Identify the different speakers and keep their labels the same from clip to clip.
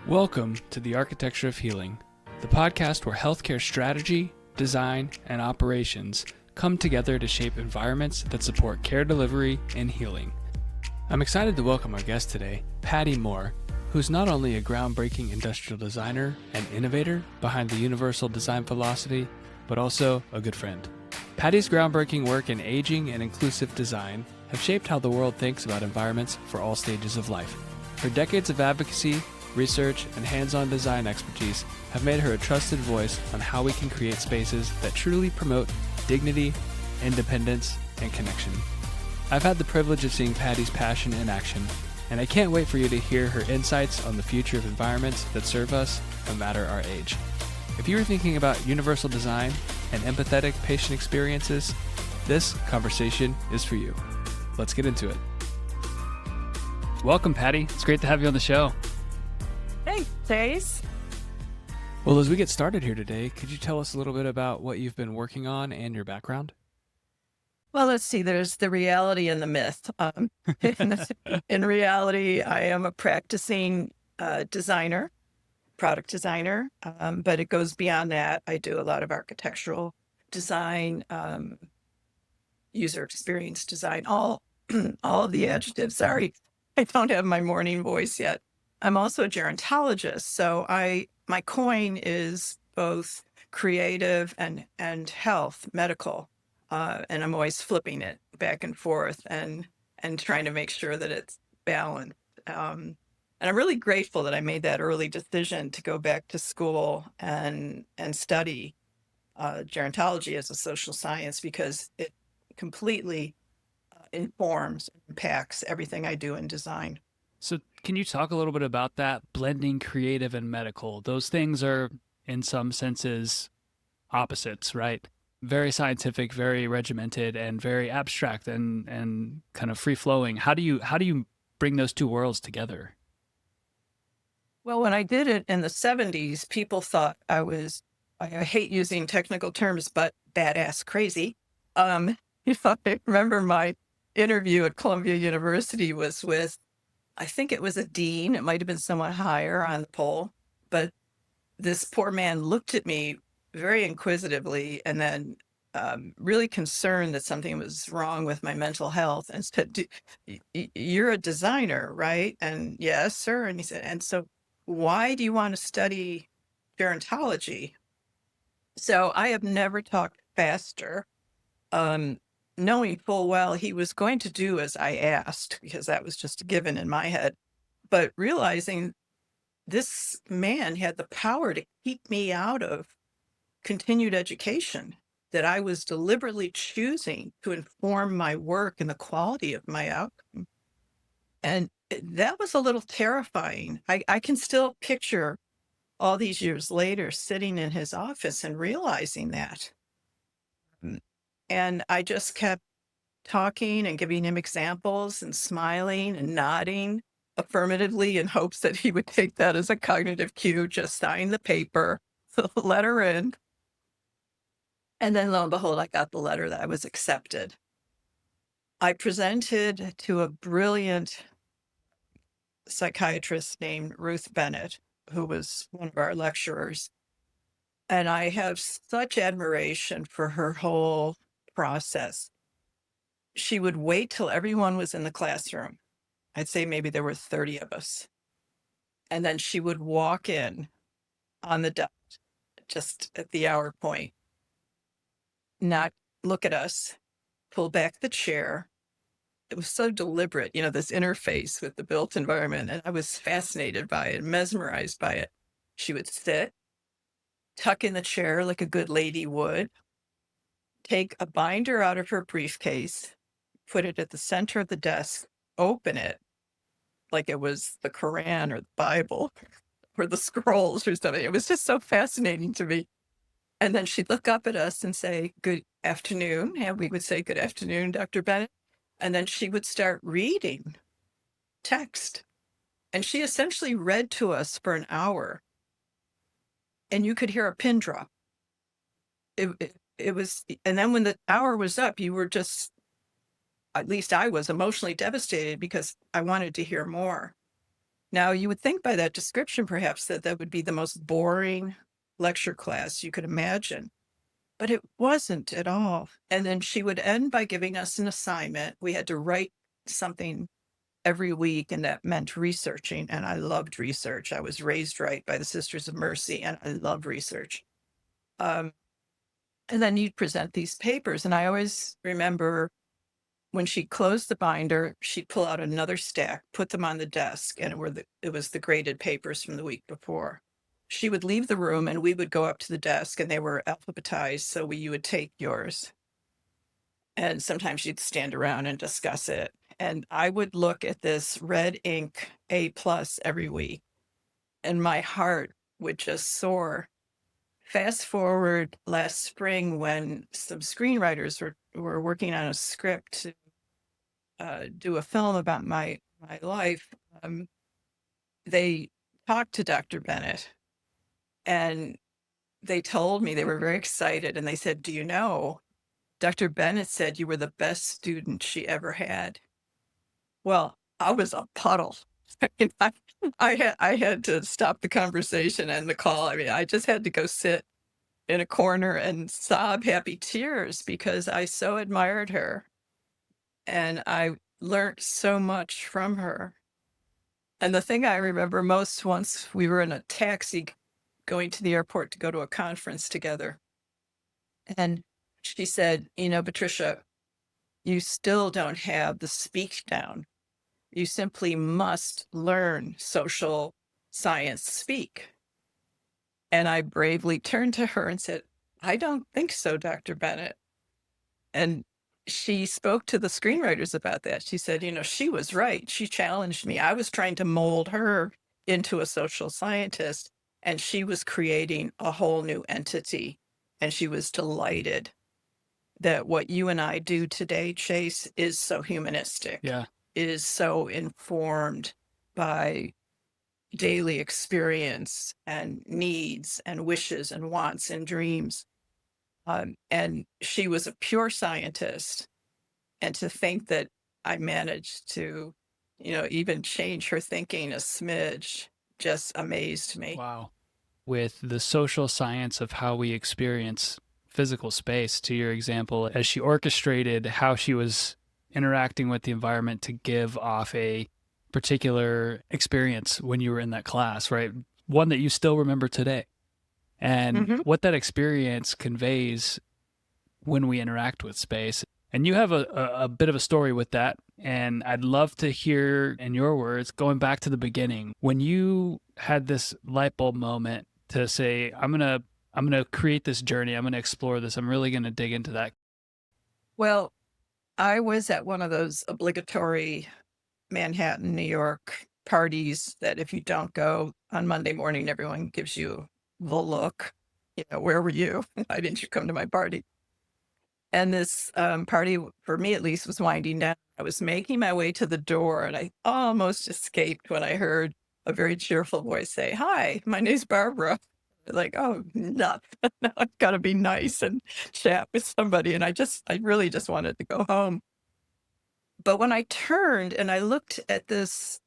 Speaker 1: Welcome to the Architecture of Healing, the podcast where healthcare strategy, design, and operations come together to shape environments that support care delivery and healing. I'm excited to welcome our guest today, Pattie Moore, who's not only a groundbreaking industrial designer and innovator behind the universal design philosophy, but also a good friend. Pattie's groundbreaking work in aging and inclusive design have shaped how the world thinks about environments for all stages of life. Her decades of advocacy, research, and hands-on design expertise have made her a trusted voice on how we can create spaces that truly promote dignity, independence, and connection. I've had the privilege of seeing Pattie's passion in action, and I can't wait for you to hear her insights on the future of environments that serve us no matter our age. If you are thinking about universal design and empathetic patient experiences, this conversation is for you. Let's get into it. Welcome, Pattie. It's great to have you on the show.
Speaker 2: Thanks, Chase.
Speaker 1: Well, as we get started here today, could you tell us a little bit about what you've been working on and your background?
Speaker 2: Well, let's see. There's the reality and the myth. In reality, I am a practicing designer, product designer, but it goes beyond that. I do a lot of architectural design, user experience design, all of the adjectives. Sorry, I don't have my morning voice yet. I'm also a gerontologist, so my coin is both creative and health, medical, and I'm always flipping it back and forth and trying to make sure that it's balanced. And I'm really grateful that I made that early decision to go back to school and study gerontology as a social science, because it completely informs, impacts everything I do in design.
Speaker 1: So can you talk a little bit about that, blending creative and medical? Those things are, in some senses, opposites, right? Very scientific, very regimented, and very abstract and kind of free-flowing. How do you bring those two worlds together?
Speaker 2: Well, when I did it in the 70s, people thought I hate using technical terms, but badass crazy. I remember my interview at Columbia University was with, I think it was a dean. It might have been somewhat higher on the poll, but this poor man looked at me very inquisitively and then really concerned that something was wrong with my mental health, and said, "You're a designer, right?" And yes, sir. And he said, "And so why do you want to study gerontology?" So I have never talked faster. Knowing full well he was going to do as I asked, because that was just a given in my head, but realizing this man had the power to keep me out of continued education, that I was deliberately choosing to inform my work and the quality of my outcome. And that was a little terrifying. I can still picture all these years later sitting in his office and realizing that. And I just kept talking and giving him examples and smiling and nodding affirmatively in hopes that he would take that as a cognitive cue, just sign the paper, the letter in. And then lo and behold, I got the letter that I was accepted. I presented to a brilliant psychiatrist named Ruth Bennett, who was one of our lecturers. And I have such admiration for her whole process. She would wait till everyone was in the classroom. I'd say maybe there were 30 of us. And then she would walk in on the dot, just at the hour point, not look at us, pull back the chair. It was so deliberate, this interface with the built environment. And I was fascinated by it, mesmerized by it. She would sit, tuck in the chair like a good lady would, take a binder out of her briefcase, put it at the center of the desk, open it like it was the Quran or the Bible or the scrolls or something. It was just so fascinating to me. And then she'd look up at us and say, "Good afternoon." And we would say, "Good afternoon, Dr. Bennett." And then she would start reading text. And she essentially read to us for an hour. And you could hear a pin drop. It was, and then when the hour was up, you were just, at least I was, emotionally devastated because I wanted to hear more. Now, you would think by that description, perhaps, that that would be the most boring lecture class you could imagine, but it wasn't at all. And then she would end by giving us an assignment. We had to write something every week, and that meant researching. And I loved research. I was raised right by the Sisters of Mercy, and I love research. Um, and then you'd present these papers. And I always remember when she closed the binder, she'd pull out another stack, put them on the desk, and it was the graded papers from the week before. She would leave the room and we would go up to the desk, and they were alphabetized, so you would take yours. And sometimes you'd stand around and discuss it. And I would look at this red ink A+ every week, and my heart would just soar. Fast forward last spring when some screenwriters were working on a script to do a film about my life. They talked to Dr. Bennett, and they told me they were very excited. And they said, "Do you know, Dr. Bennett said you were the best student she ever had." Well, I was a puddle. I had to stop the conversation and the call. I mean, I just had to go sit in a corner and sob happy tears because I so admired her. And I learned so much from her. And the thing I remember most, once we were in a taxi going to the airport to go to a conference together. And she said, "Patricia, you still don't have the speak down. You simply must learn social science speak." And I bravely turned to her and said, "I don't think so, Dr. Bennett." And she spoke to the screenwriters about that. She said, she was right. She challenged me. I was trying to mold her into a social scientist, and she was creating a whole new entity. And she was delighted that what you and I do today, Chase, is so humanistic.
Speaker 1: Yeah.
Speaker 2: Is so informed by daily experience and needs and wishes and wants and dreams. And she was a pure scientist. And to think that I managed to, even change her thinking a smidge just amazed me.
Speaker 1: Wow. With the social science of how we experience physical space, to your example, as she orchestrated how she was interacting with the environment to give off a particular experience when you were in that class, right? One that you still remember today. And what that experience conveys when we interact with space. And you have a bit of a story with that. And I'd love to hear, in your words, going back to the beginning, when you had this light bulb moment to say, I'm gonna create this journey, I'm gonna explore this, I'm really gonna dig into that.
Speaker 2: Well, I was at one of those obligatory Manhattan, New York parties that if you don't go on Monday morning, everyone gives you the look. Where were you? Why didn't you come to my party? And this party, for me at least, was winding down. I was making my way to the door, and I almost escaped when I heard a very cheerful voice say, "Hi, my name's Barbara." Like, oh, no, no, I've got to be nice and chat with somebody. And I really just wanted to go home. But when I turned and I looked at this,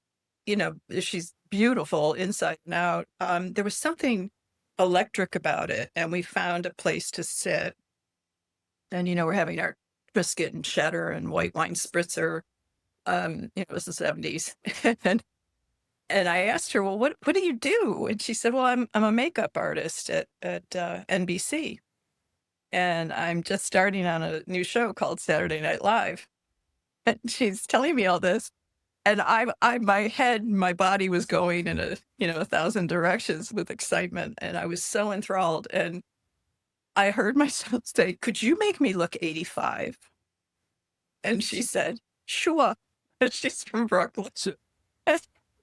Speaker 2: she's beautiful inside and out. There was something electric about it. And we found a place to sit. And, we're having our brisket and cheddar and white wine spritzer. It was the 70s. And I asked her, "Well, what do you do?" And she said, "Well, I'm a makeup artist at NBC. And I'm just starting on a new show called Saturday Night Live." And she's telling me all this. And my body was going in 1,000 directions with excitement. And I was so enthralled. And I heard myself say, "Could you make me look 85? And she said, "Sure." And she's from Brooklyn.
Speaker 1: So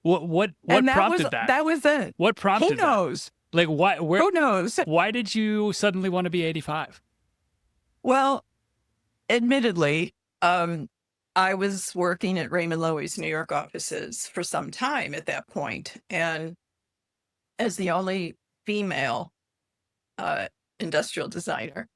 Speaker 1: what
Speaker 2: And
Speaker 1: prompted that?
Speaker 2: That was it.
Speaker 1: What prompted
Speaker 2: Who knows?
Speaker 1: that? Like
Speaker 2: Who knows?
Speaker 1: Why did you suddenly want to be 85?
Speaker 2: Well, admittedly, I was working at Raymond Loewy's New York offices for some time at that point. And as the only female industrial designer,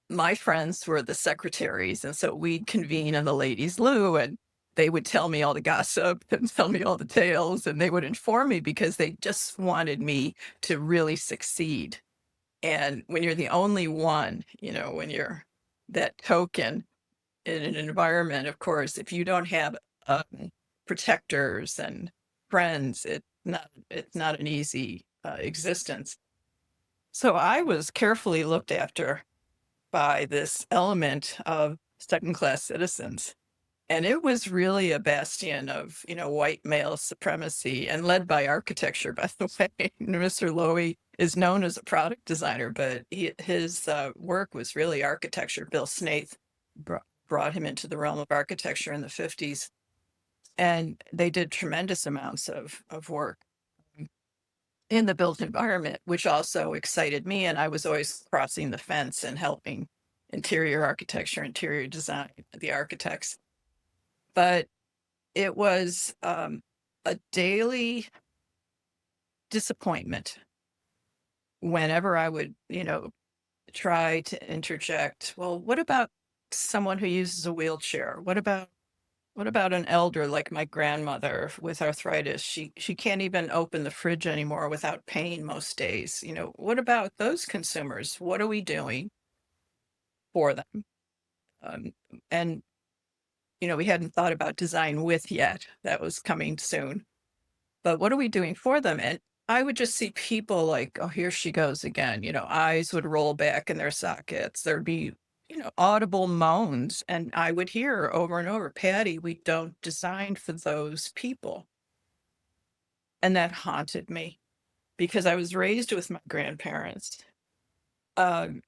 Speaker 2: my friends were the secretaries. And so we'd convene in the ladies' loo, and they would tell me all the gossip and tell me all the tales, and they would inform me because they just wanted me to really succeed. And when you're the only one, when you're that token in an environment, of course, if you don't have protectors and friends, it's not an easy existence. So I was carefully looked after by this element of second-class citizens. And it was really a bastion of, white male supremacy and led by architecture, by the way. Mr. Lowy is known as a product designer, but his work was really architecture. Bill Snaith brought him into the realm of architecture in the 50s. And they did tremendous amounts of work in the built environment, which also excited me. And I was always crossing the fence and helping interior architecture, interior design, the architects. But it was a daily disappointment whenever I would, try to interject. Well, what about someone who uses a wheelchair? What about an elder like my grandmother with arthritis? She can't even open the fridge anymore without pain most days. What about those consumers? What are we doing for them? And we hadn't thought about design with yet. That was coming soon. But what are we doing for them? And I would just see people like, oh, here she goes again. Eyes would roll back in their sockets. There'd be, audible moans. And I would hear over and over, Pattie, we don't design for those people. And that haunted me because I was raised with my grandparents. I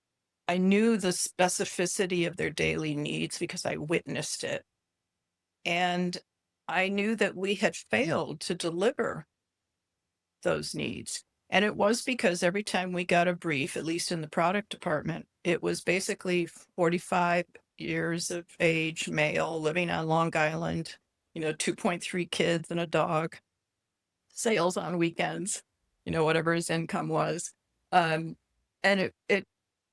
Speaker 2: knew the specificity of their daily needs because I witnessed it. And I knew that we had failed to deliver those needs. And it was because every time we got a brief, at least in the product department, it was basically 45 years of age, male, living on Long Island, 2.3 kids and a dog, sales on weekends, whatever his income was. And it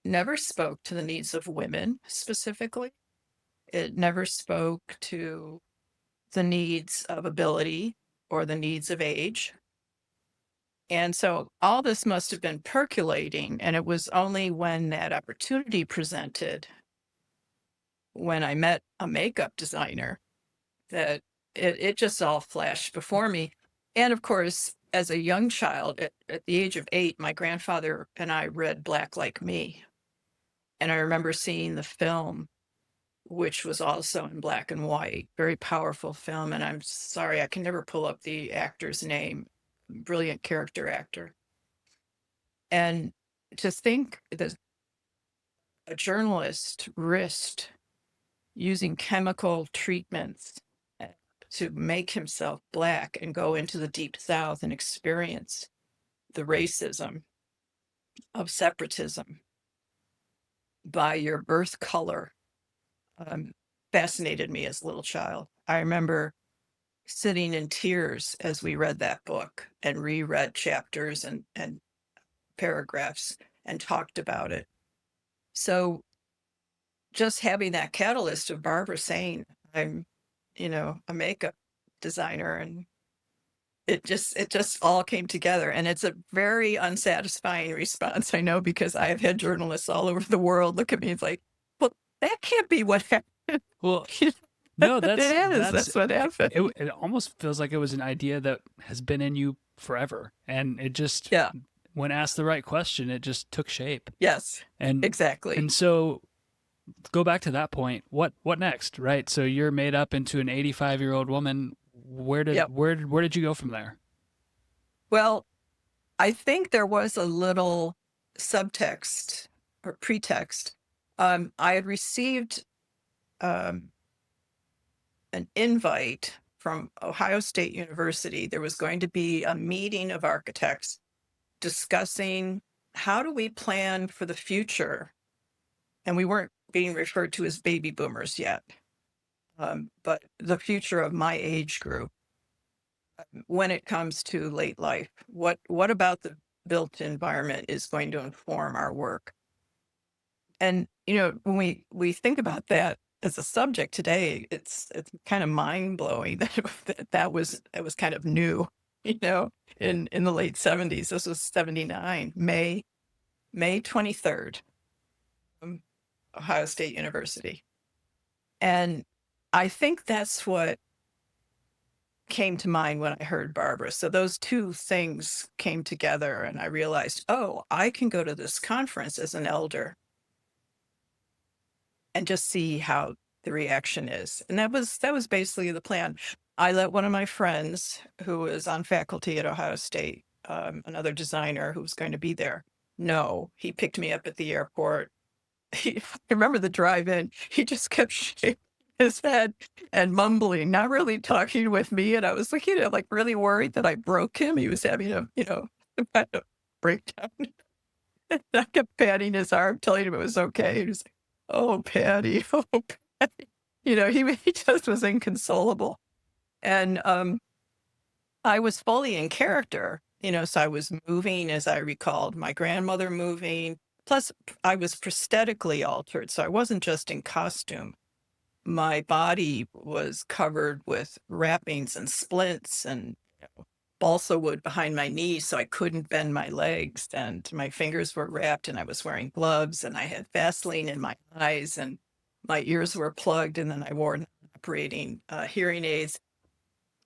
Speaker 2: never spoke to the needs of women specifically. It never spoke to the needs of ability or the needs of age. And so all this must have been percolating. And it was only when that opportunity presented, when I met a makeup designer, that it just all flashed before me. And of course, as a young child, at the age of 8, my grandfather and I read Black Like Me. And I remember seeing the film, which was also in black and white, very powerful film. And I'm sorry, I can never pull up the actor's name, brilliant character actor. And to think that a journalist risked using chemical treatments to make himself black and go into the deep South and experience the racism of separatism by your birth color fascinated me as a little child. I remember sitting in tears as we read that book and reread chapters and paragraphs and talked about it. So just having that catalyst of Barbara saying, I'm, a makeup designer, and it just all came together. And it's a very unsatisfying response, I know, because I have had journalists all over the world look at me. It's like, well, that can't be what happened.
Speaker 1: Well, no,
Speaker 2: It is. That's what happened.
Speaker 1: It almost feels like it was an idea that has been in you forever, and it just,
Speaker 2: Yeah.
Speaker 1: when asked the right question, it just took shape.
Speaker 2: Yes.
Speaker 1: And
Speaker 2: exactly.
Speaker 1: And so, go back to that point. What next, right? So you're made up into an 85-year-old woman. Where did you go from there?
Speaker 2: Well, I think there was a little subtext or pretext. I had received an invite from Ohio State University. There was going to be a meeting of architects discussing how do we plan for the future. And we weren't being referred to as baby boomers yet, but the future of my age group when it comes to late life. What about the built environment is going to inform our work? And, when we think about that, as a subject today, it's kind of mind blowing that was kind of new, in the late 70s. This was 79, May 23rd, um, Ohio State University. And I think that's what came to mind when I heard Barbara. So those two things came together, and I realized, oh, I can go to this conference as an elder and just see how the reaction is. And that was basically the plan. I let one of my friends who was on faculty at Ohio State, another designer who was going to be there, know. He picked me up at the airport. I remember the drive-in. He just kept shaking his head and mumbling, not really talking with me. And I was looking at him, like, really worried that I broke him. He was having kind of breakdown. And I kept patting his arm, telling him it was okay. He was like, "Oh, Patty, oh, Patty." He just was inconsolable. And I was fully in character, so I was moving as I recalled my grandmother moving. Plus, I was prosthetically altered, so I wasn't just in costume. My body was covered with wrappings and splints and balsa wood behind my knees, so I couldn't bend my legs, and my fingers were wrapped, and I was wearing gloves, and I had Vaseline in my eyes, and my ears were plugged, and then I wore operating hearing aids.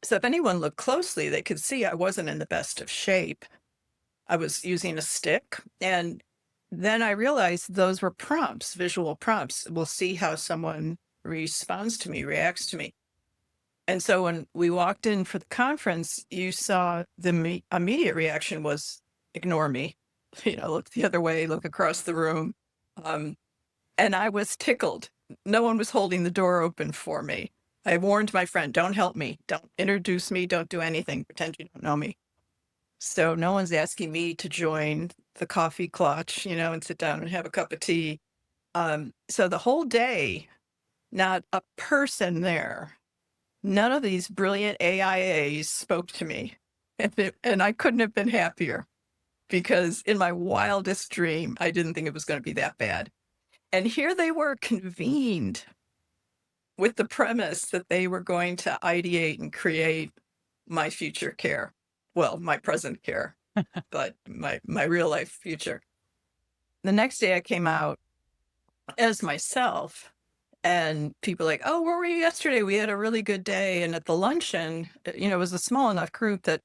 Speaker 2: So if anyone looked closely, they could see I wasn't in the best of shape. I was using a stick, and then I realized those were prompts, visual prompts. We'll see how someone responds to me, reacts to me. And so when we walked in for the conference, you saw the immediate reaction was ignore me, look the other way, look across the room. Um, and I was tickled. No one was holding the door open for me. I warned my friend, don't help me, don't introduce me, don't do anything, pretend you don't know me. So no one's asking me to join the coffee clutch, and sit down and have a cup of tea. So the whole day, not a person there. None of these brilliant AIAs spoke to me. And I couldn't have been happier because in my wildest dream, I didn't think it was going to be that bad. And here they were convened with the premise that they were going to ideate and create my future care. Well, my present care, but my real life future. The next day I came out as myself. And people like, oh, where were you yesterday? We had a really good day. And at the luncheon, it was a small enough group that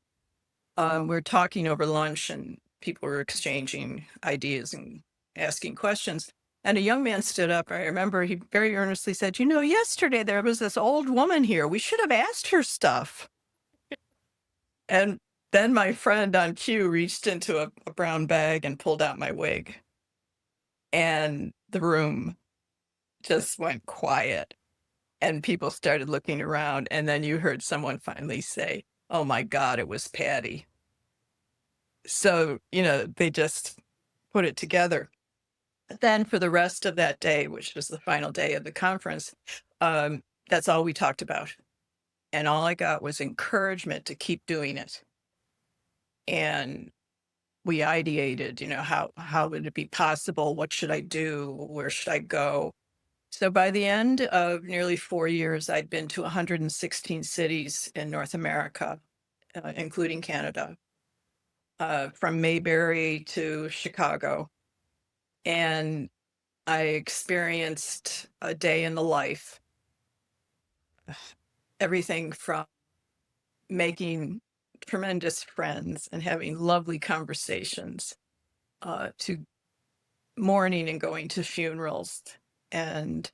Speaker 2: we were talking over lunch and people were exchanging ideas and asking questions. And a young man stood up. I remember he very earnestly said, yesterday there was this old woman here. We should have asked her stuff. And then my friend on cue reached into a brown bag and pulled out my wig. And the room just went quiet. And people started looking around, and then you heard someone finally say, oh my God, it was Patty. So, they just put it together. Then for the rest of that day, which was the final day of the conference, that's all we talked about. And all I got was encouragement to keep doing it. And we ideated, how would it be possible? What should I do? Where should I go? So by the end of nearly 4 years, I'd been to 116 cities in North America, including Canada, from Mayberry to Chicago. And I experienced a day in the life, everything from making tremendous friends and having lovely conversations, to mourning and going to funerals and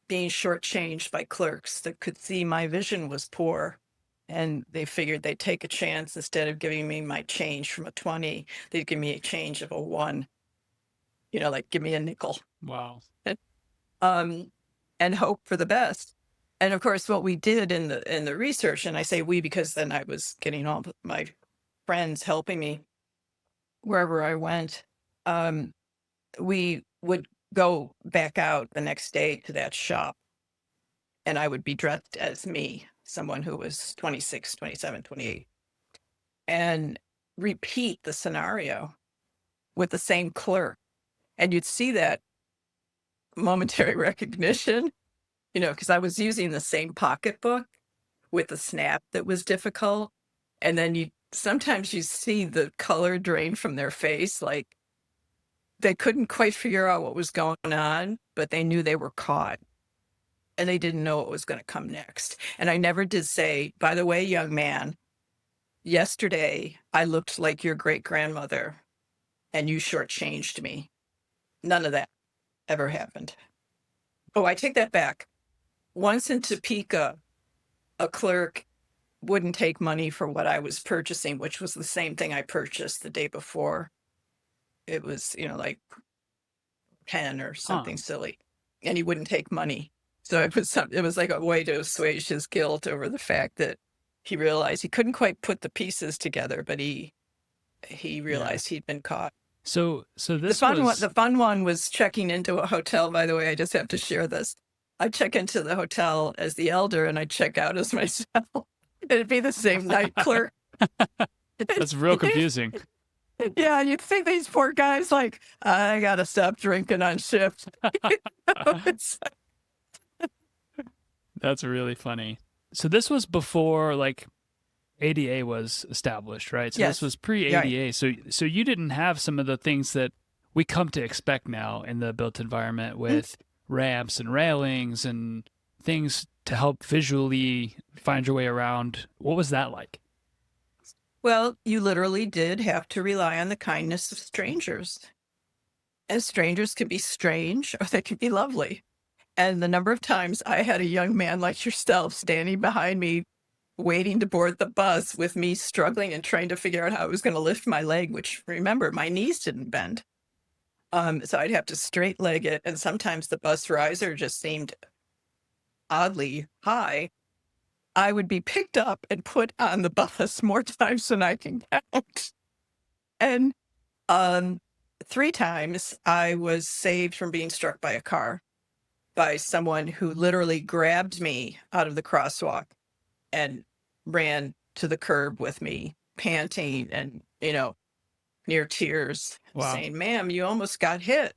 Speaker 2: being shortchanged by clerks that could see my vision was poor. And they figured they'd take a chance. Instead of giving me my change from a 20, they'd give me a change of a 1, like give me a nickel.
Speaker 1: Wow.
Speaker 2: And hope for the best. And of course, what we did in the research, and I say we because then I was getting all my friends helping me wherever I went, we would go back out the next day to that shop, and I would be dressed as me, someone who was 26, 27, 28, and repeat the scenario with the same clerk. And you'd see that momentary recognition, because I was using the same pocketbook with the snap that was difficult. And then sometimes you see the color drain from their face, like they couldn't quite figure out what was going on, but they knew they were caught and they didn't know what was going to come next. And I never did say, by the way, young man, yesterday I looked like your great grandmother and you shortchanged me. None of that ever happened. Oh, I take that back. Once in Topeka, a clerk wouldn't take money for what I was purchasing, which was the same thing I purchased the day before. It was, like 10 or something silly, and he wouldn't take money. So it was like a way to assuage his guilt over the fact that he realized he couldn't quite put the pieces together, but he realized he'd been caught.
Speaker 1: So this
Speaker 2: the fun one was checking into a hotel. By the way, I just have to share this. I check into the hotel as the elder and I check out as myself. It'd be the same night clerk.
Speaker 1: That's real confusing.
Speaker 2: Yeah, you'd think these poor guys like, I gotta stop drinking on shift.
Speaker 1: That's really funny. So this was before like ADA was established, right? So
Speaker 2: yes.
Speaker 1: This was pre-ADA.
Speaker 2: Right.
Speaker 1: So you didn't have some of the things that we come to expect now in the built environment with ramps and railings and things to help visually find your way around. What was that like?
Speaker 2: Well, you literally did have to rely on the kindness of strangers. And strangers can be strange or they can be lovely. And the number of times I had a young man like yourself standing behind me, waiting to board the bus with me struggling and trying to figure out how I was going to lift my leg, which remember, my knees didn't bend. So I'd have to straight leg it. And sometimes the bus riser just seemed oddly high. I would be picked up and put on the bus more times than I can count. And 3 times I was saved from being struck by a car by someone who literally grabbed me out of the crosswalk and ran to the curb with me, panting and, near tears, saying, ma'am, you almost got hit.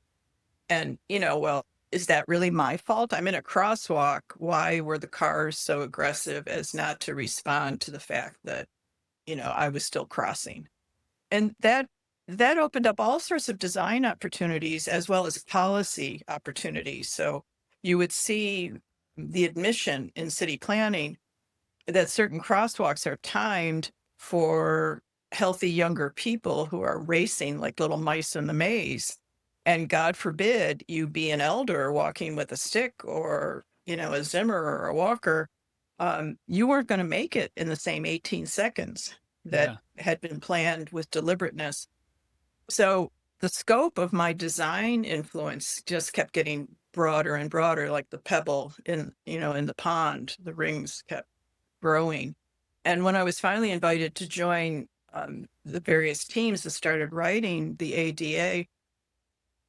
Speaker 2: And, well, is that really my fault? I'm in a crosswalk. Why were the cars so aggressive as not to respond to the fact that, I was still crossing? And that opened up all sorts of design opportunities as well as policy opportunities. So you would see the admission in city planning that certain crosswalks are timed for healthy younger people who are racing like little mice in the maze. And God forbid you be an elder walking with a stick or, a Zimmer or a walker. You weren't going to make it in the same 18 seconds that had been planned with deliberateness. So the scope of my design influence just kept getting broader and broader, like the pebble in the pond, the rings kept growing. And when I was finally invited to join the various teams that started writing the ADA,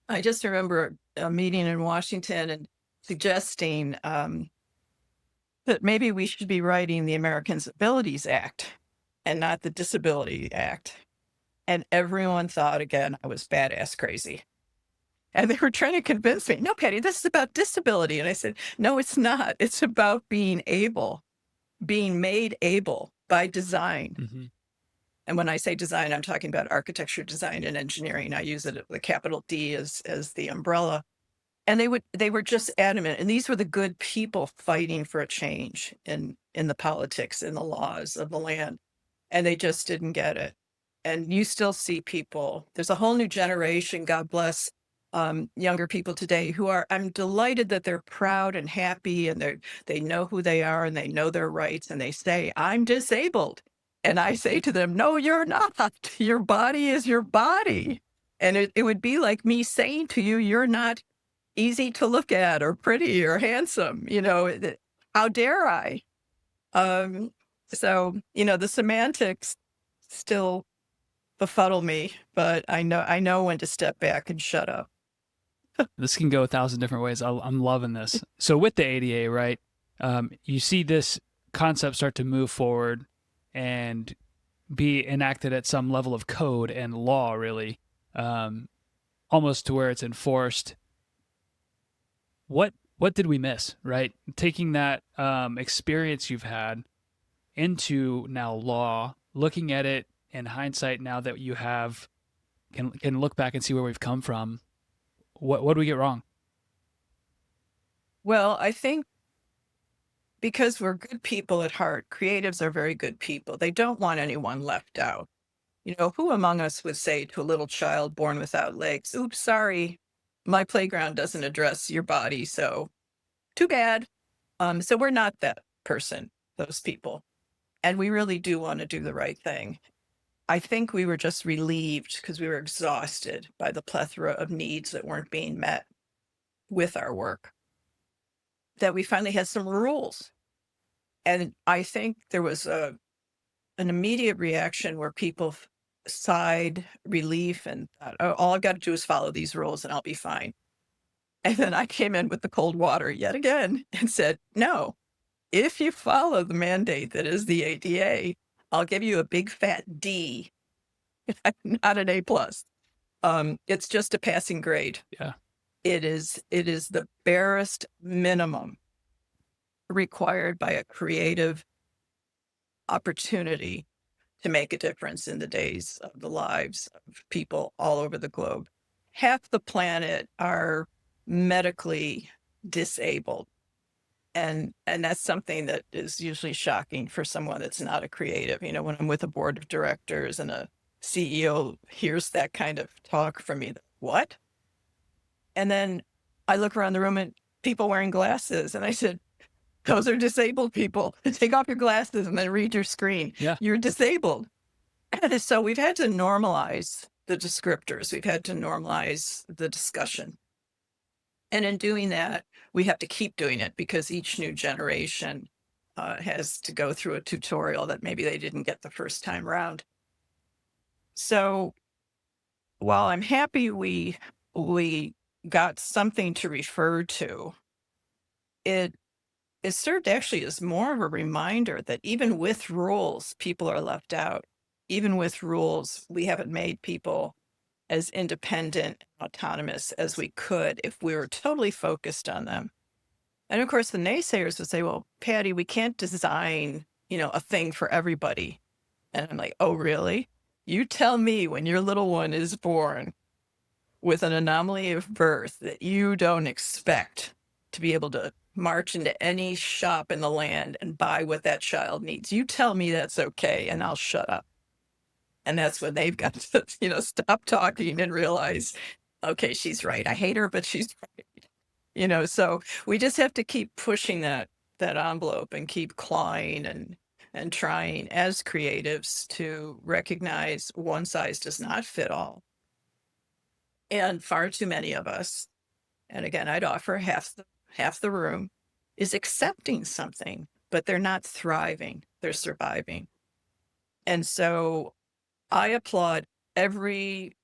Speaker 2: I just remember a meeting in Washington and suggesting that maybe we should be writing the Disabilities Act and not the Disability Act. And everyone thought, again, I was badass crazy. And they were trying to convince me, no, Patty, this is about disability. And I said, no, it's not. It's about being made able by design.
Speaker 1: Mm-hmm.
Speaker 2: And when I say design, I'm talking about architecture, design, and engineering. I use it, the capital D as the umbrella. And they were just adamant. And these were the good people fighting for a change in the politics, in the laws of the land. And they just didn't get it. And you still see people, there's a whole new generation, God bless, younger people today who I'm delighted that they're proud and happy and they know who they are and they know their rights and they say, I'm disabled. And I say to them, no, you're not. Your body is your body. And it would be like me saying to you, you're not easy to look at or pretty or handsome. How dare I? So, the semantics still befuddle me, but I know when to step back and shut up.
Speaker 1: This can go 1,000 different ways. I'm loving this. So with the ADA, right, you see this concept start to move forward and be enacted at some level of code and law, really, almost to where it's enforced. what did we miss, right? Taking that experience you've had into now law, looking at it in hindsight now that you have can look back and see where we've come from. What do we get wrong?
Speaker 2: Well, I think because we're good people at heart, creatives are very good people. They don't want anyone left out. Who among us would say to a little child born without legs, oops, sorry, my playground doesn't address your body, so too bad. So we're not that person, those people. And we really do want to do the right thing. I think we were just relieved because we were exhausted by the plethora of needs that weren't being met with our work, that we finally had some rules. And I think there was an immediate reaction where people sighed relief and thought, oh, all I've got to do is follow these rules and I'll be fine. And then I came in with the cold water yet again and said, no, if you follow the mandate that is the ADA, I'll give you a big fat D, not an A plus. It's just a passing grade.
Speaker 1: Yeah.
Speaker 2: It is the barest minimum required by a creative opportunity to make a difference in the days of the lives of people all over the globe. Half the planet are medically disabled. And that's something that is usually shocking for someone that's not a creative. When I'm with a board of directors and a CEO hears that kind of talk from me, what? And then I look around the room at people wearing glasses and I said, those are disabled people. Take off your glasses and then read your screen.
Speaker 1: Yeah.
Speaker 2: You're disabled. And so we've had to normalize the descriptors. We've had to normalize the discussion. And in doing that, we have to keep doing it because each new generation has to go through a tutorial that maybe they didn't get the first time around. So while I'm happy we got something to refer to, it served actually as more of a reminder that even with rules, people are left out. Even with rules, we haven't made people as independent and autonomous as we could if we were totally focused on them. And of course, the naysayers would say, well, Pattie, we can't design, a thing for everybody. And I'm like, oh, really? You tell me when your little one is born with an anomaly of birth that you don't expect to be able to march into any shop in the land and buy what that child needs. You tell me that's okay, and I'll shut up. And that's when they've got to, stop talking and realize, okay, she's right. I hate her, but she's right. So we just have to keep pushing that envelope and keep clawing and trying as creatives to recognize one size does not fit all. And far too many of us, and again, I'd offer half the room, is accepting something, but they're not thriving, they're surviving. And so I applaud every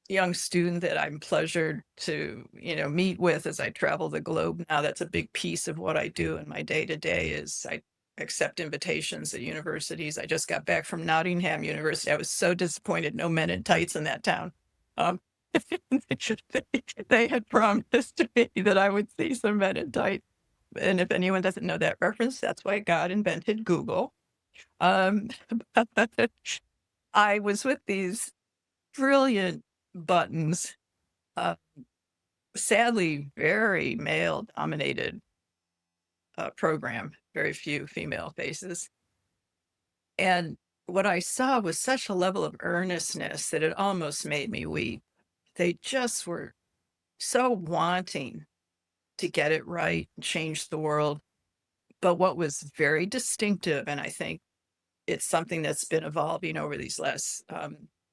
Speaker 2: young student that I'm pleasured to, meet with as I travel the globe. Now that's a big piece of what I do in my day-to-day is I accept invitations at universities. I just got back from Nottingham University. I was so disappointed, no men in tights in that town. They had promised me that I would see some men in tights. And if anyone doesn't know that reference, that's why God invented Google. I was with these brilliant buttons, sadly, very male-dominated program, very few female faces. And what I saw was such a level of earnestness that it almost made me weep. They just were so wanting to get it right and change the world. But what was very distinctive, and I think it's something that's been evolving over these last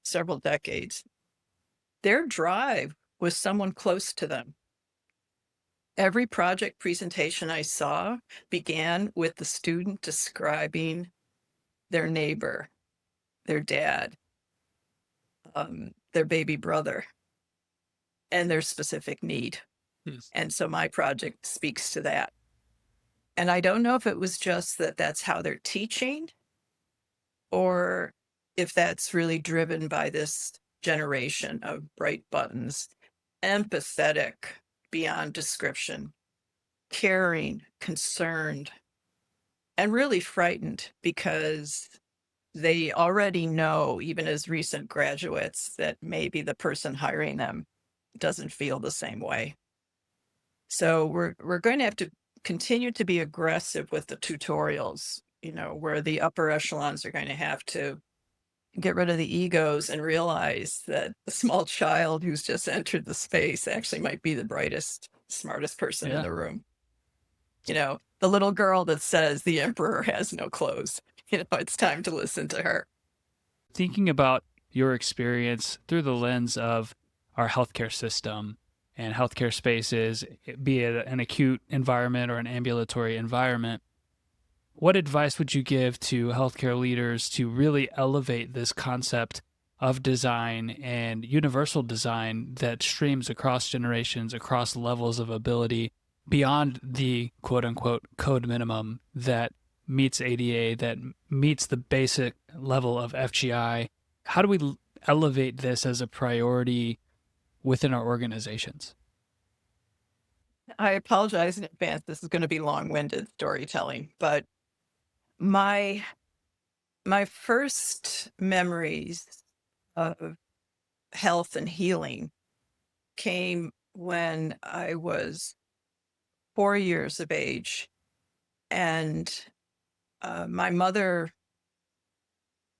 Speaker 2: several decades, their drive was someone close to them. Every project presentation I saw began with the student describing their neighbor, their dad, their baby brother, and their specific need.
Speaker 1: Yes.
Speaker 2: And so my project speaks to that. And I don't know if it was just that that's how they're teaching or if that's really driven by this generation of bright buttons, empathetic beyond description, caring, concerned, and really frightened because they already know, even as recent graduates, that maybe the person hiring them doesn't feel the same way. So we're going to have to continue to be aggressive with the tutorials, where the upper echelons are going to have to get rid of the egos and realize that the small child who's just entered the space actually might be the brightest, smartest person in the room. The little girl that says the emperor has no clothes, it's time to listen to her.
Speaker 1: Thinking about your experience through the lens of our healthcare system and healthcare spaces, be it an acute environment or an ambulatory environment, what advice would you give to healthcare leaders to really elevate this concept of design and universal design that streams across generations, across levels of ability, beyond the quote unquote code minimum that meets ADA, that meets the basic level of FGI? How do we elevate this as a priority within our organizations?
Speaker 2: I apologize in advance. This is going to be long-winded storytelling, but my first memories of health and healing came when I was 4 years of age, and my mother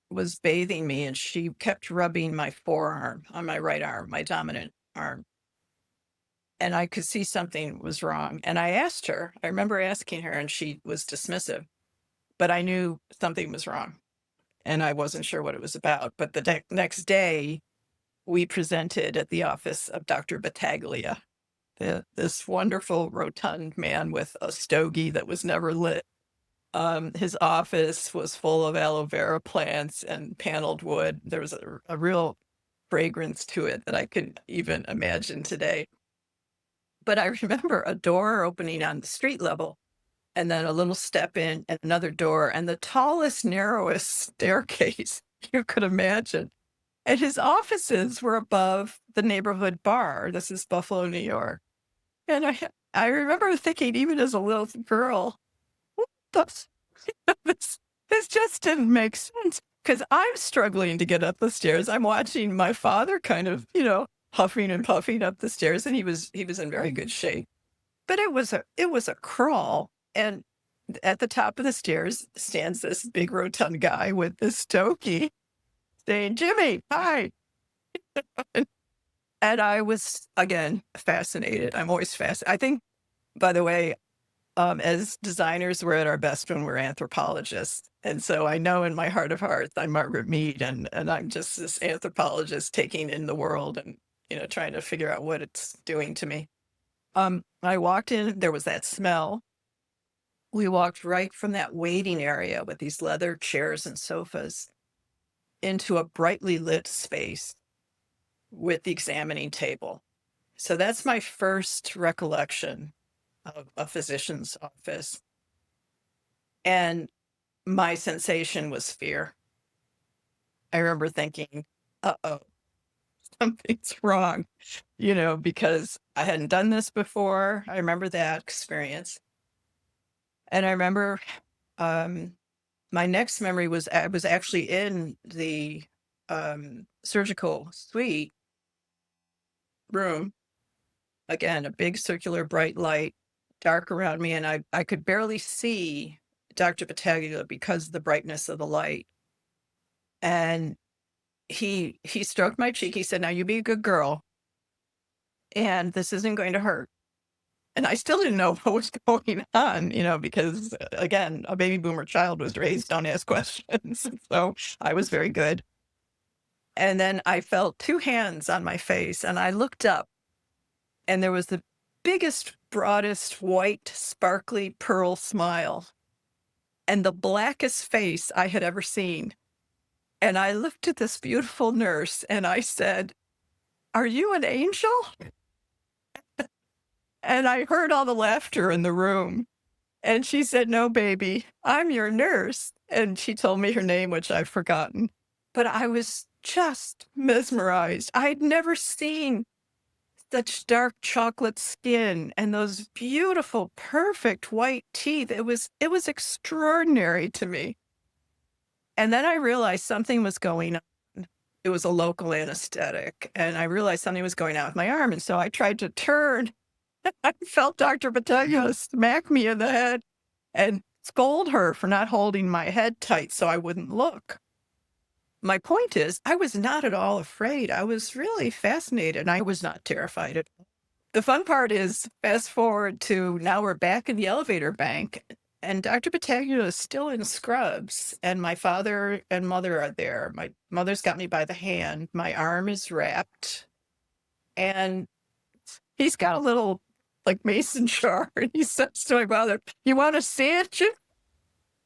Speaker 2: was bathing me, and she kept rubbing my forearm on my right arm, my dominant arm. And I could see something was wrong. And I remember asking her, and she was dismissive, but I knew something was wrong and I wasn't sure what it was about. But the next day, we presented at the office of Dr. Battaglia, this wonderful rotund man with a stogie that was never lit. His office was full of aloe vera plants and paneled wood. There was a real fragrance to it that I could even imagine today. But I remember a door opening on the street level, and then a little step in and another door, and the tallest, narrowest staircase you could imagine. And his offices were above the neighborhood bar. This is Buffalo, New York. And I remember thinking, even as a little girl, this, this just didn't make sense, because I'm struggling to get up the stairs. I'm watching my father kind of, huffing and puffing up the stairs, and he was in very good shape. But it was a crawl, and at the top of the stairs stands this big rotund guy with this stogie saying, "Jimmy, hi." And I was, again, fascinated. I'm always fascinated. I think, by the way, as designers, we're at our best when we're anthropologists. And so I know in my heart of hearts, I'm Margaret Mead, and I'm just this anthropologist taking in the world and, trying to figure out what it's doing to me. I walked in, there was that smell. We walked right from that waiting area with these leather chairs and sofas into a brightly lit space with the examining table. So that's my first recollection of a physician's office. And my sensation was fear. I remember thinking, uh-oh, something's wrong, because I hadn't done this before. I remember that experience. And I remember my next memory was I was actually in the surgical suite room. Again, a big circular bright light, dark around me, and I could barely see Dr. Battaglia because of the brightness of the light. And he stroked my cheek. He said, "Now you be a good girl, and this isn't going to hurt." And I still didn't know what was going on, because, again, a baby boomer child was raised, don't ask questions. So I was very good. And then I felt two hands on my face, and I looked up, and there was the biggest, broadest, white, sparkly pearl smile and the blackest face I had ever seen. And I looked at this beautiful nurse and I said, "Are you an angel?" And I heard all the laughter in the room. And she said, "No, baby, I'm your nurse." And she told me her name, which I've forgotten. But I was just mesmerized. I had never seen such dark chocolate skin and those beautiful, perfect white teeth. It was extraordinary to me. And then I realized something was going on. It was a local anesthetic, and I realized something was going on with my arm, and so I tried to turn. I felt Dr. Battaglia smack me in the head and scold her for not holding my head tight so I wouldn't look. My point is, I was not at all afraid. I was really fascinated. I was not terrified at all. The fun part is, fast forward to now we're back in the elevator bank, and Dr. Battaglia is still in scrubs, and my father and mother are there. My mother's got me by the hand. My arm is wrapped, and he's got a little like mason jar, and he says to my mother, "You want a sandwich?"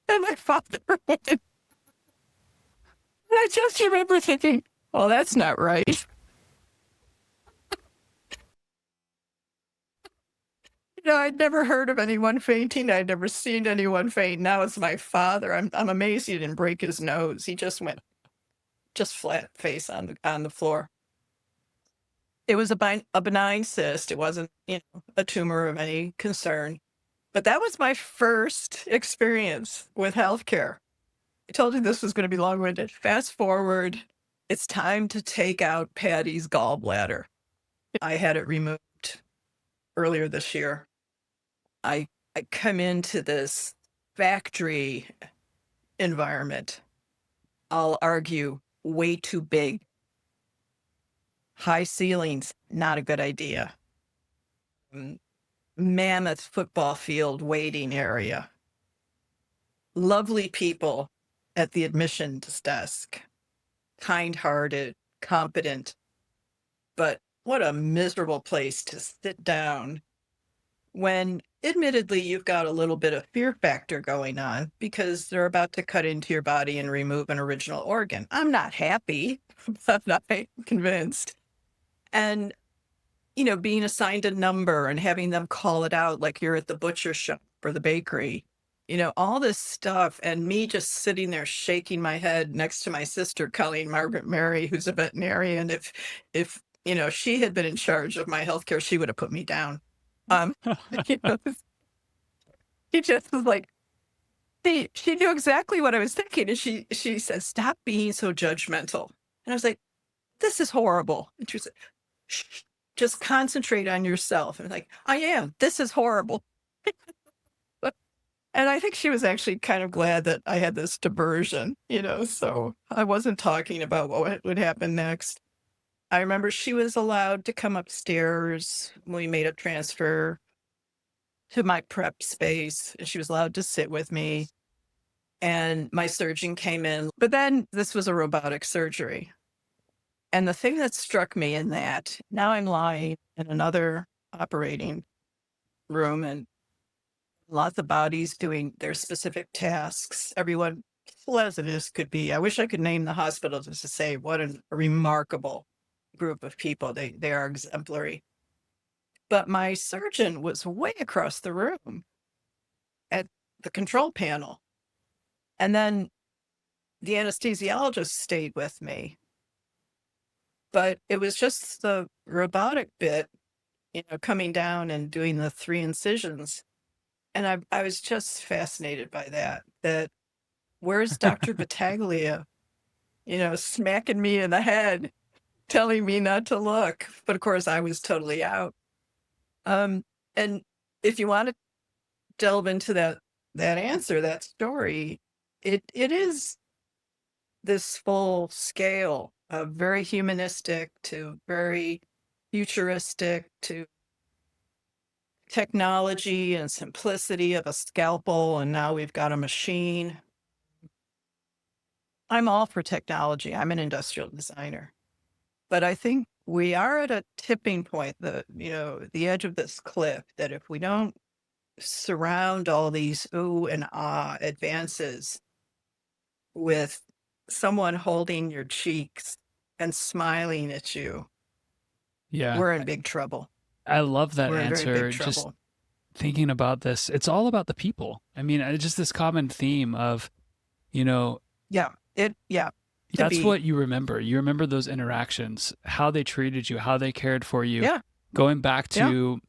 Speaker 2: And my father went. And I just remember thinking, "Oh, that's not right." I'd never heard of anyone fainting. I'd never seen anyone faint. Now it's my father. I'm amazed he didn't break his nose. He just went just flat face on the floor. It was a benign cyst. It wasn't, a tumor of any concern. But that was my first experience with healthcare. I told you this was going to be long-winded. Fast forward, it's time to take out Pattie's gallbladder. I had it removed earlier this year. I come into this factory environment. I'll argue way too big. High ceilings, not a good idea. Mammoth football field waiting area. Lovely people at the admissions desk. Kind-hearted, competent. But what a miserable place to sit down when admittedly you've got a little bit of fear factor going on because they're about to cut into your body and remove an original organ. I'm not happy. I'm not convinced. And, being assigned a number and having them call it out like you're at the butcher shop or the bakery, all this stuff, and me just sitting there shaking my head next to my sister, Colleen Margaret Mary, who's a veterinarian. If she had been in charge of my healthcare, she would have put me down. You know, he just was like, she knew exactly what I was thinking. And she said, "Stop being so judgmental." And I was like, "This is horrible." And she said, "Shh, just concentrate on yourself." And I'm like, "I am. This is horrible." And I think she was actually kind of glad that I had this diversion, so I wasn't talking about what would happen next. I remember she was allowed to come upstairs when we made a transfer to my prep space, and she was allowed to sit with me. And my surgeon came in. But then this was a robotic surgery. And the thing that struck me in that, now I'm lying in another operating room and lots of bodies doing their specific tasks. Everyone pleasant as could be. I wish I could name the hospital just to say what a remarkable group of people. They are exemplary. But my surgeon was way across the room at the control panel. And then the anesthesiologist stayed with me. But it was just the robotic bit, coming down and doing the 3 incisions. And I was just fascinated by that where's Dr. Battaglia, smacking me in the head, telling me not to look. But of course, I was totally out. And if you want to delve into that answer, that story, it is this full scale of very humanistic to very futuristic to technology and simplicity of a scalpel, and now we've got a machine. I'm all for technology. I'm an industrial designer. But I think we are at a tipping point, the edge of this cliff, that if we don't surround all these ooh and ah advances with someone holding your cheeks and smiling at you,
Speaker 1: Yeah.
Speaker 2: we're in big trouble.
Speaker 1: I love that
Speaker 2: We're in very
Speaker 1: answer.
Speaker 2: big
Speaker 1: Just
Speaker 2: trouble.
Speaker 1: thinking about this, it's all about the people. I mean, just this common theme of,
Speaker 2: Yeah.
Speaker 1: that's what you remember. You remember those interactions, how they treated you, how they cared for you.
Speaker 2: Yeah.
Speaker 1: Going back
Speaker 2: Yeah.
Speaker 1: to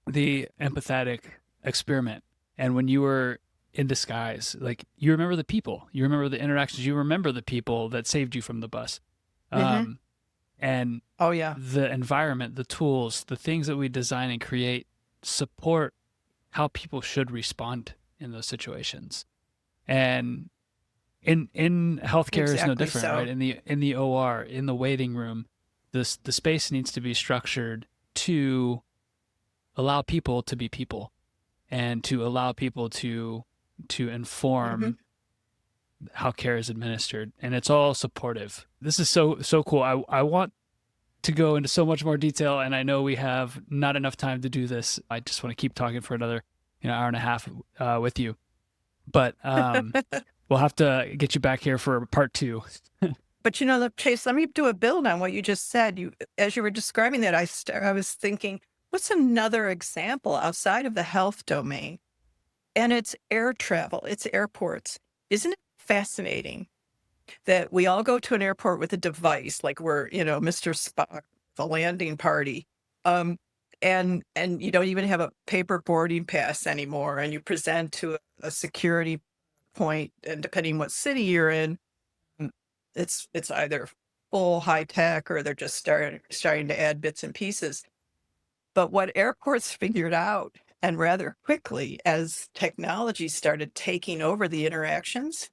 Speaker 1: the empathetic experiment, and when you were in disguise, like you remember the people, you remember the interactions, you remember the people that saved you from the bus.
Speaker 2: Hmm.
Speaker 1: Um, and
Speaker 2: Oh, yeah.
Speaker 1: the environment, the tools, the things that we design and create support how people should respond in those situations. And in healthcare is no
Speaker 2: Exactly
Speaker 1: different, right?
Speaker 2: so.
Speaker 1: In the OR, in the waiting room, the space needs to be structured to allow people to be people and to allow people to
Speaker 2: Hmm.
Speaker 1: inform how care is administered, and it's all supportive. This is so cool. I want to go into so much more detail, and I know we have not enough time to do this. I just want to keep talking for another hour and a half with you, but we'll have to get you back here for part two.
Speaker 2: But look, Chase, let me do a build on what you just said. As you were describing that, I was thinking, what's another example outside of the health domain? And it's air travel. It's airports. Isn't it fascinating that we all go to an airport with a device, like we're, Mr. Spock, the landing party, um, and you don't even have a paper boarding pass anymore, and you present to a security point, and depending what city you're in, mm, it's either full high tech or they're just starting to add bits and pieces. But what airports figured out, and rather quickly, as technology started taking over the interactions,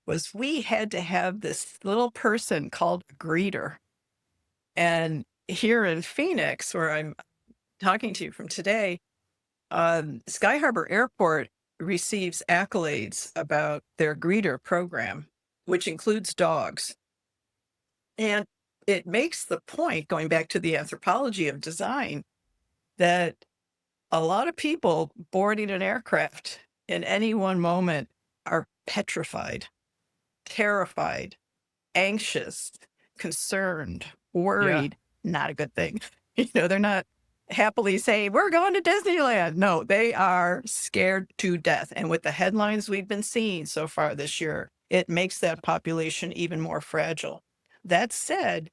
Speaker 2: was we had to have this little person called a greeter. And here in Phoenix, where I'm talking to you from today, Sky Harbor Airport receives accolades about their greeter program, which includes dogs. And it makes the point, going back to the anthropology of design, that a lot of people boarding an aircraft in any one moment are petrified, terrified, anxious, concerned,
Speaker 1: Yeah,
Speaker 2: worried. Not a good thing. They're not happily saying, we're going to Disneyland. No, they are scared to death. And with the headlines we've been seeing so far this year, it makes that population even more fragile. That said,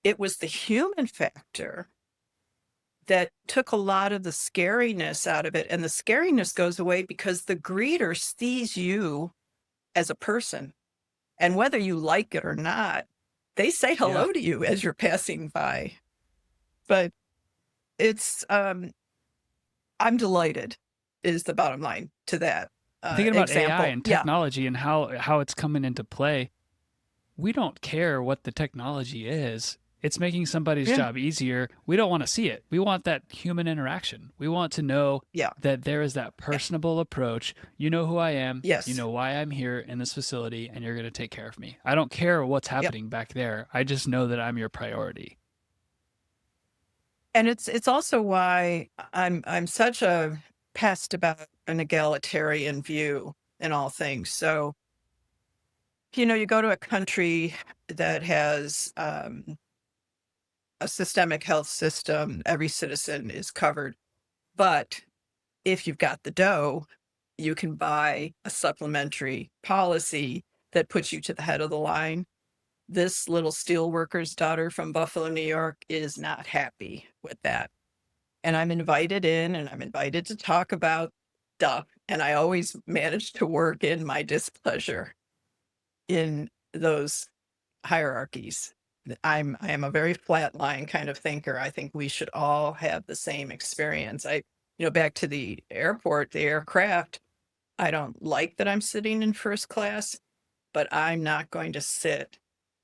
Speaker 2: it was the human factor that took a lot of the scariness out of it. And the scariness goes away because the greeter sees you as a person. And whether you like it or not, they say
Speaker 1: yeah.
Speaker 2: hello to you as you're passing by. But it's, I'm delighted, is the bottom line to that
Speaker 1: Thinking about AI
Speaker 2: example.
Speaker 1: and
Speaker 2: Yeah.
Speaker 1: technology and how it's coming into play, we don't care what the technology is. It's making somebody's
Speaker 2: Yeah.
Speaker 1: job easier. We don't want to see it. We want that human interaction. We want to know
Speaker 2: Yeah.
Speaker 1: that there is that
Speaker 2: Yeah.
Speaker 1: personable approach. You know who I am. You
Speaker 2: Yes.
Speaker 1: know why I'm here in this facility, and you're going to take care of me. I don't care what's
Speaker 2: Yep.
Speaker 1: happening back there. I just know that I'm your priority.
Speaker 2: And it's also why I'm such a pest about an egalitarian view in all things. So, you go to a country that has a systemic health system, every citizen is covered. But if you've got the dough, you can buy a supplementary policy that puts you to the head of the line. This little steelworker's daughter from Buffalo, New York is not happy with that. And I'm invited in and I'm invited to talk about stuff. And I always manage to work in my displeasure in those hierarchies. I am a very flat line kind of thinker. I think we should all have the same experience. Back to the airport, the aircraft, I don't like that I'm sitting in first class, but I'm not going to sit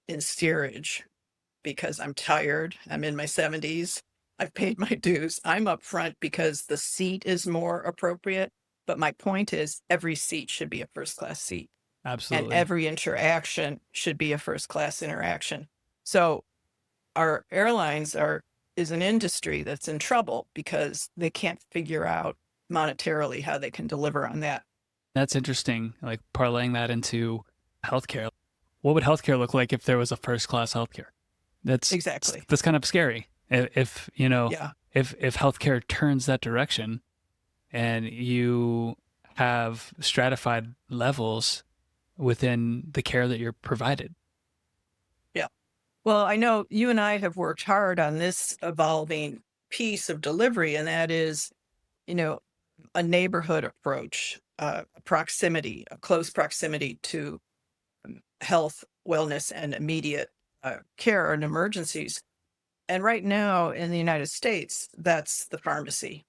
Speaker 2: in steerage because I'm tired. I'm in my 70s. I've paid my dues. I'm up front because the seat is more appropriate. But my point is, every seat should be a first class seat, and
Speaker 1: Absolutely.
Speaker 2: every interaction should be a first class interaction. So our airlines is an industry that's in trouble because they can't figure out monetarily how they can deliver on that.
Speaker 1: That's interesting. Like parlaying that into healthcare. What would healthcare look like if there was a first class healthcare? That's
Speaker 2: Exactly.
Speaker 1: that's kind of scary. If
Speaker 2: Yeah.
Speaker 1: if healthcare turns that direction and you have stratified levels within the care that you're provided.
Speaker 2: Yeah. Well, I know you and I have worked hard on this evolving piece of delivery, and that is, a neighborhood approach, proximity, a close proximity to health, wellness, and immediate care and emergencies. And right now in the United States, that's the pharmacy.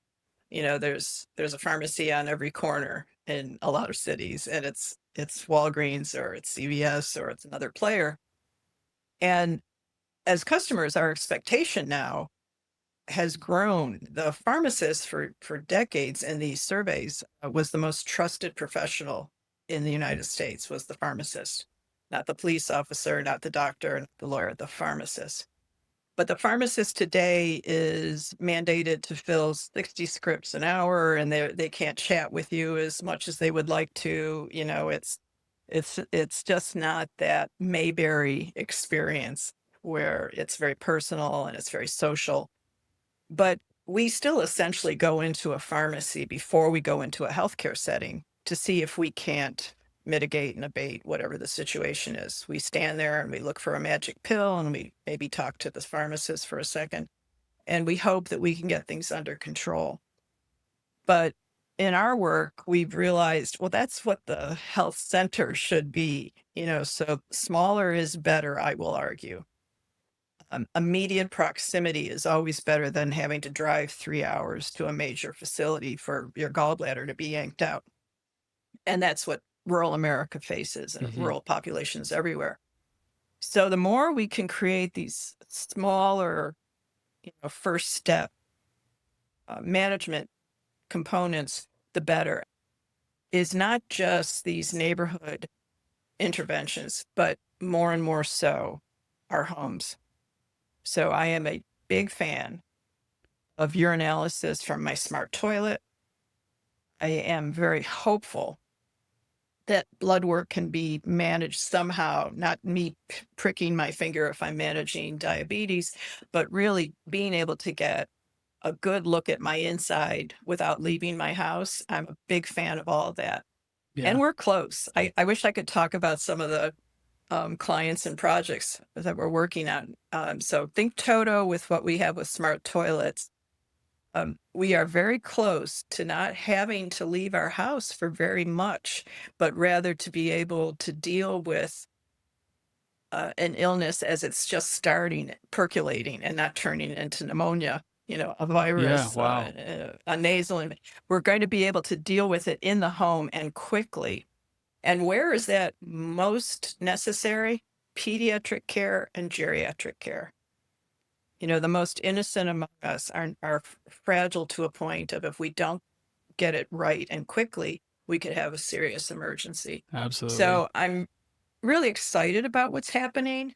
Speaker 2: There's a pharmacy on every corner in a lot of cities, and it's Walgreens or it's CVS or it's another player. And as customers, our expectation now has grown. The pharmacist for decades in these surveys was the most trusted professional in the United States, was the pharmacist, not the police officer, not the doctor, not the lawyer, the pharmacist. But the pharmacist today is mandated to fill 60 scripts an hour, and they can't chat with you as much as they would like to. It's just not that Mayberry experience where it's very personal and it's very social. But we still essentially go into a pharmacy before we go into a healthcare setting to see if we can't mitigate and abate whatever the situation is. We stand there and we look for a magic pill, and we maybe talk to the pharmacist for a second, and we hope that we can get things under control. But in our work, we've realized, well, that's what the health center should be, so smaller is better, I will argue. Immediate proximity is always better than having to drive 3 hours to a major facility for your gallbladder to be yanked out. And that's what rural America faces, and rural populations everywhere. So the more we can create these smaller, first step management components, the better. Is not just these neighborhood interventions, but more and more so our homes. So I am a big fan of urinalysis from my smart toilet. I am very hopeful that blood work can be managed somehow, not me pricking my finger if I'm managing diabetes, but really being able to get a good look at my inside without leaving my house. I'm a big fan of all of that.
Speaker 1: Yeah.
Speaker 2: And we're close. I wish I could talk about some of the clients and projects that we're working on. So think Toto with what we have with smart toilets. We are very close to not having to leave our house for very much, but rather to be able to deal with an illness as it's just starting, percolating, and not turning into pneumonia, a virus, a nasal. We're going to be able to deal with it in the home and quickly. And where is that most necessary? Pediatric care and geriatric care. The most innocent among us are fragile to a point of, if we don't get it right and quickly, we could have a serious emergency.
Speaker 1: Absolutely.
Speaker 2: So I'm really excited about what's happening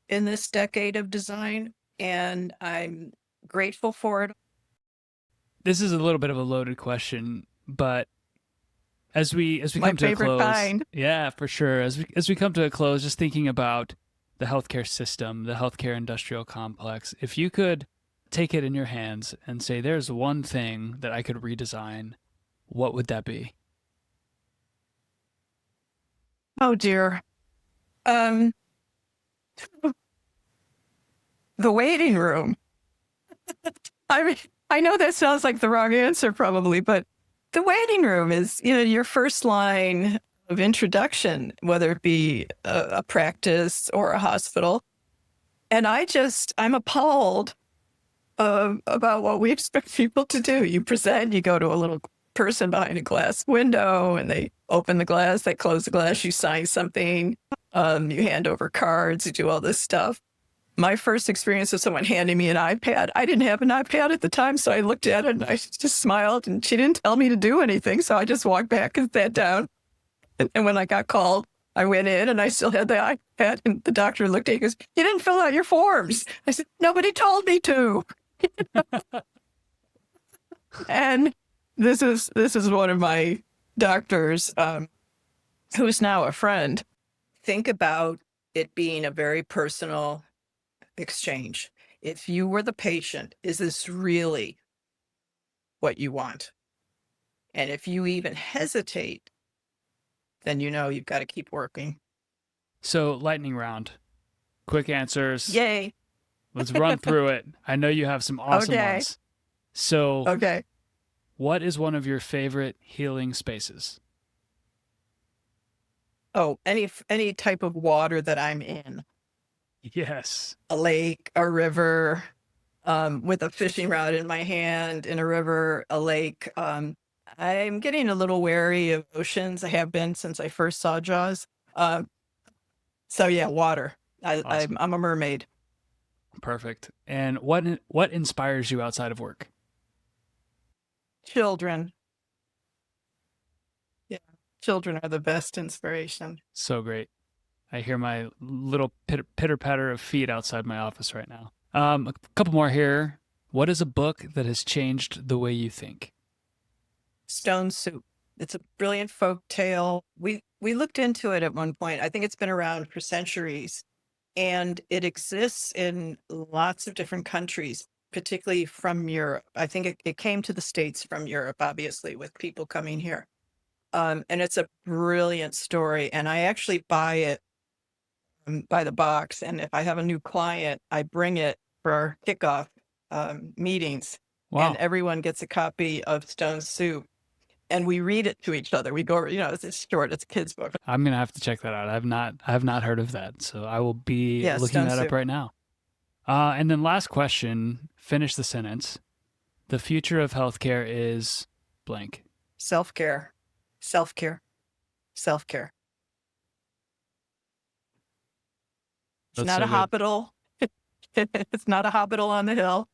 Speaker 2: in this decade of design, and I'm grateful for it.
Speaker 1: This is a little bit of a loaded question, but as we
Speaker 2: My
Speaker 1: come to a
Speaker 2: favorite
Speaker 1: close,
Speaker 2: kind.
Speaker 1: yeah, for sure. As we come to a close, just thinking about the healthcare system, the healthcare industrial complex, if you could take it in your hands and say, there's one thing that I could redesign, what would that be?
Speaker 2: Oh dear. The waiting room. I mean, I know that sounds like the wrong answer probably, but the waiting room is, your first line of introduction, whether it be a practice or a hospital. And I'm appalled about what we expect people to do. You present, you go to a little person behind a glass window, and they open the glass, they close the glass, you sign something, you hand over cards, you do all this stuff. My first experience was someone handing me an iPad. I didn't have an iPad at the time, so I looked at it and I just smiled, and she didn't tell me to do anything. So I just walked back and sat down. And when I got called, I went in and I still had the iPad, and the doctor looked at me and goes, "You didn't fill out your forms." I said, "Nobody told me to." And this is one of my doctors, who's now a friend. Think about it being a very personal exchange. If you were the patient, is this really what you want? And if you even hesitate, then you've got to keep working.
Speaker 1: So, lightning round, quick answers.
Speaker 2: Yay.
Speaker 1: Let's run through it. I know you have some awesome
Speaker 2: Okay.
Speaker 1: ones. So,
Speaker 2: Okay.
Speaker 1: what is one of your favorite healing spaces?
Speaker 2: Oh, any type of water that I'm in,
Speaker 1: Yes.
Speaker 2: a lake, a river, with a fishing rod in my hand, in a river, a lake. I'm getting a little wary of oceans. I have been since I first saw Jaws. Um, so yeah, water.
Speaker 1: Awesome.
Speaker 2: I'm a mermaid.
Speaker 1: Perfect. And what inspires you outside of work?
Speaker 2: Children. Yeah, children are the best inspiration.
Speaker 1: So great. I hear my little pitter patter of feet outside my office right now. A couple more here. What is a book that has changed the way you think?
Speaker 2: Stone Soup. It's a brilliant folk tale. We looked into it at one point. I think it's been around for centuries, and it exists in lots of different countries, particularly from Europe. I think it came to the States from Europe, obviously, with people coming here. And it's a brilliant story. And I actually buy it by the box. And if I have a new client, I bring it for our kickoff meetings, and
Speaker 1: Wow.
Speaker 2: everyone gets a copy of Stone Soup. And we read it to each other. We go, it's short. It's a kid's book.
Speaker 1: I'm gonna have to check that out. I have not heard of that, so I will be
Speaker 2: Yeah,
Speaker 1: looking
Speaker 2: Stone
Speaker 1: that up
Speaker 2: Soup.
Speaker 1: right now. And then last question. Finish the sentence. The future of healthcare is blank.
Speaker 2: Self-care, self-care, self-care. It's
Speaker 1: That's
Speaker 2: not
Speaker 1: so
Speaker 2: a
Speaker 1: good.
Speaker 2: hospital. It's not a hospital on the hill.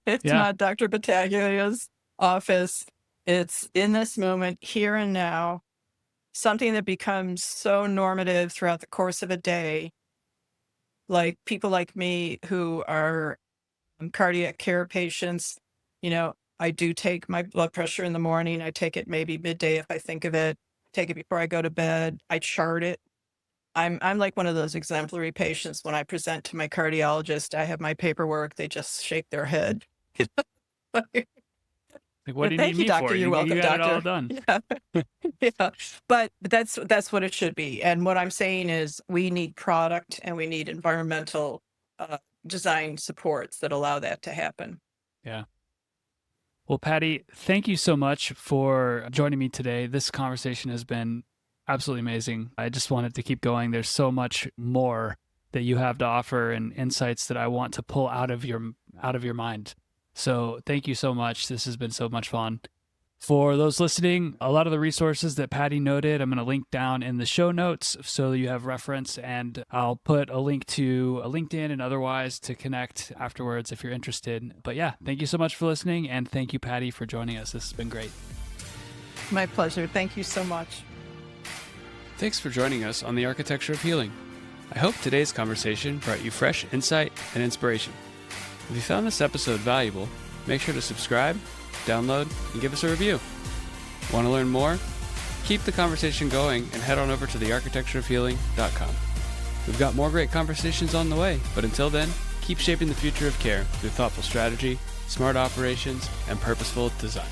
Speaker 2: It's
Speaker 1: Yeah.
Speaker 2: not Dr. Battaglia's office. It's in this moment, here and now, something that becomes so normative throughout the course of a day. Like people like me who are cardiac care patients, I do take my blood pressure in the morning. I take it maybe midday if I think of it. Take it before I go to bed. I chart it. I'm like one of those exemplary patients. When I present to my cardiologist, I have my paperwork. They just shake their head.
Speaker 1: Like, what do you need
Speaker 2: Thank you,
Speaker 1: me for?
Speaker 2: doctor. You're
Speaker 1: You
Speaker 2: welcome,
Speaker 1: got it all
Speaker 2: doctor.
Speaker 1: done.
Speaker 2: Yeah. Yeah. But that's what it should be. And what I'm saying is we need product and we need environmental design supports that allow that to happen.
Speaker 1: Yeah. Well, Pattie, thank you so much for joining me today. This conversation has been absolutely amazing. I just wanted to keep going. There's so much more that you have to offer and insights that I want to pull out of your mind. So thank you so much. This has been so much fun. For those listening, a lot of the resources that Pattie noted, I'm going to link down in the show notes so you have reference, and I'll put a link to a LinkedIn and otherwise to connect afterwards if you're interested. But yeah, thank you so much for listening, and thank you, Pattie, for joining us. This has been great.
Speaker 2: My pleasure. Thank you so much.
Speaker 1: Thanks for joining us on the Architecture of Healing. I hope today's conversation brought you fresh insight and inspiration. If you found this episode valuable, make sure to subscribe, download, and give us a review. Want to learn more? Keep the conversation going and head on over to thearchitectureofhealing.com. We've got more great conversations on the way, but until then, keep shaping the future of care through thoughtful strategy, smart operations, and purposeful design.